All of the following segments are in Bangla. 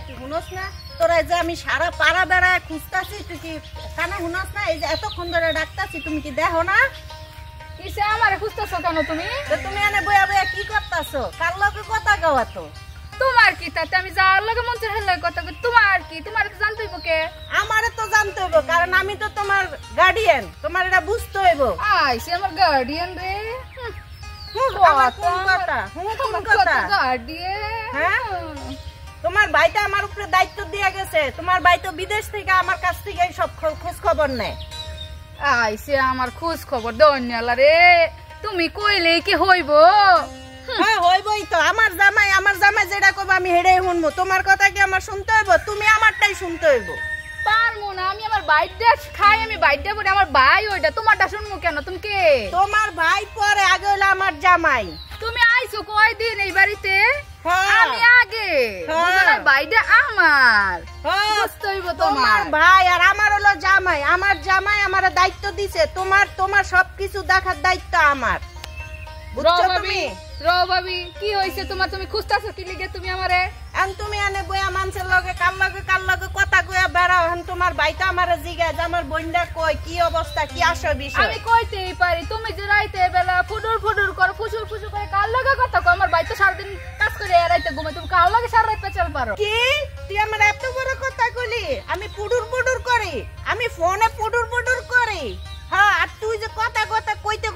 তুই শুনস না? তোরা যে আমি সারা পাড়া বেড়ায় খুঁজতাছি, তুই কি কানে শুনস না? এই যে এতক্ষণ ধরে ডাকতাছি, তুমি কি দেখো না? কিসে আমারে খুঁজতেছো কেন তুমি? তুমি এনে বইয়া বইয়া কি করতাছো? কার লগে কথা গাওয়া তো? তোমার কি তাতে? আমি যার লগে মন চায় হেলার কথা কই। তোমার কি? তোমার তো জানতে হইব কে? আমারে তো জানতে হইব, কারণ আমি তো তোমার গার্ডিয়ান, তোমার এটা বুঝতে হইব। সে আমার গার্ডিয়ান রে। তোমার ভাইটা আমার উপরে দায়িত্ব দিয়ে গেছে, তোমার ভাই তো বিদেশ থেকে আমার কাছ থেকে সব খোঁজ খবর নেয়। সে আমার খোঁজ খবর দন্যালা রে। তুমি কইলে কি হইব? হ্যাঁ হইবই তো। আমার জামাই যেটা কইব আমি হেডেই শুনবো। তোমার কথা কি আমার শুনতে হইব? তুমি আমারটাই শুনতে হইব। পারমু না, আমি আমার বাইটটা খাই, আমি বাইটটা পরে আমার ভাই ওইটা, তোমারটা শুনবো কেন? তুমি কে? তোমার ভাই পরে, আগে হইলো আমার জামাই। তুমি আইছো কয়দিন এই বাড়িতে? হ্যাঁ। আমি আগে বাইটা আমার বুঝতে হইব। তোমার ভাই আর আমার হলো জামাই। আমার জামাই আমার দায়িত্ব দিছে, তোমার সবকিছু দেখার দায়িত্ব আমার। বুঝছো তুমি? ভাবি কি হইছে তোমার? তুমি খুঁজতাছো কি লিগে তুমি আমারে? এখন তুমি এনে বইয়া মানুষের লগে কার লগে কথা কইয়া বেড়াও। এখন তোমার ভাইটা আমারে জিজ্ঞাসা যে আমার বোনটা কই, কি অবস্থা, কি আসে বিষয়। আমি কইতেই পারি, তুমি যে রাইতে বেলা ফুডুর করে ফুসুর করে কার লগে কথা কও? আমার ভাই তো সারাদিন কাজ করে রাইতে ঘুমায়, তুমি কার লগে সারা রাত পেছাল পারো? কি তুই আমার এত বড় কথা কইলি? আমি পুডুর করি, আমি ফোনে পুডুর করি। হ্যাঁ, আর তুই যে কথা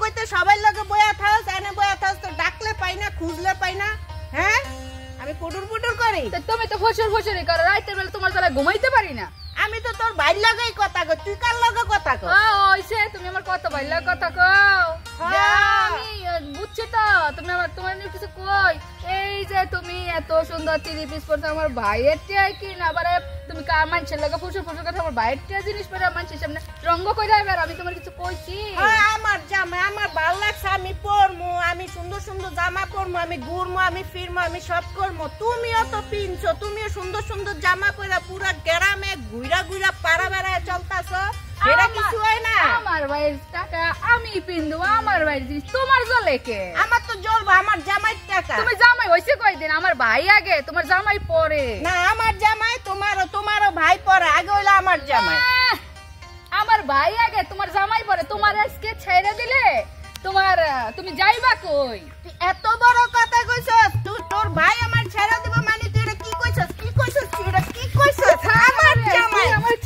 কইতে সবাই লগে বইয়া থাকস, এনে বইয়া থাকস, তো ডাকলে পাই না, খুঁজলে পাই না। হ্যাঁ, আমি পুডুর করি। তুমি তো ফসরি করো রাইতের বেলা, তোমার তলায় ঘুমাইতে পারি না। আমি তো তোর ভাইর লগেই কথা কই, তুই কার লগে কথা কও? ওইছে তুমি আমার কত ভাইর লগে কথা কও। আমি বুঝছি তো তুমি তোমার নিয়ে কিছু কই। এই যে তুমি এত সুন্দর 3 পিস পরছো, আমার ভাইয়ের টিয়া কি না আবার তুমি কার মানুষের লগে ফুসুর কথা, আমার ভাইয়ের টিয়া জিনিস পরে মানুষের সামনে রঙ্গ কই যাবে? আর আমি তোমার কিছু কইছি? আমার জামা আমার ভালো লাগছে, আমি পরমু, আমি সুন্দর জামা পরমু, আমি ঘুরমু, আমি ফিরমু, আমি সব করমু। তুমিও তো পিনছো, তুমিও সুন্দর জামা পরে পুরা গ্রামে ঘুরা পাড়া বেড়ায় চলতাছো। এটা কিছু হয় না? আমার ভাইয়ের টাকা আমি পিনবো, আমার ভাইয়ের জিনিস তোমার জ্বলে কে? আমার তো জ্বলবো, আমার জামাইয়ের টাকা। তুমি জামাই হইছে কয়দিন? আমার ভাই আগে, তোমার জামাই পরে। না, আমার জামাই তোমারও ভাই পরে, আগে হইলো আমার জামাই। আমার ভাই আগে, তোমার জামাই পরে। তোমার আজকে ছেড়ে দিলে তুমি যাইবা কই? তুই এত বড় কথা কইছস? তোর ভাই আমার ছেড়ে দিব মানে তুই এটা কি কইছস? তুই এটা কি কইছস? আমার জামাই আমার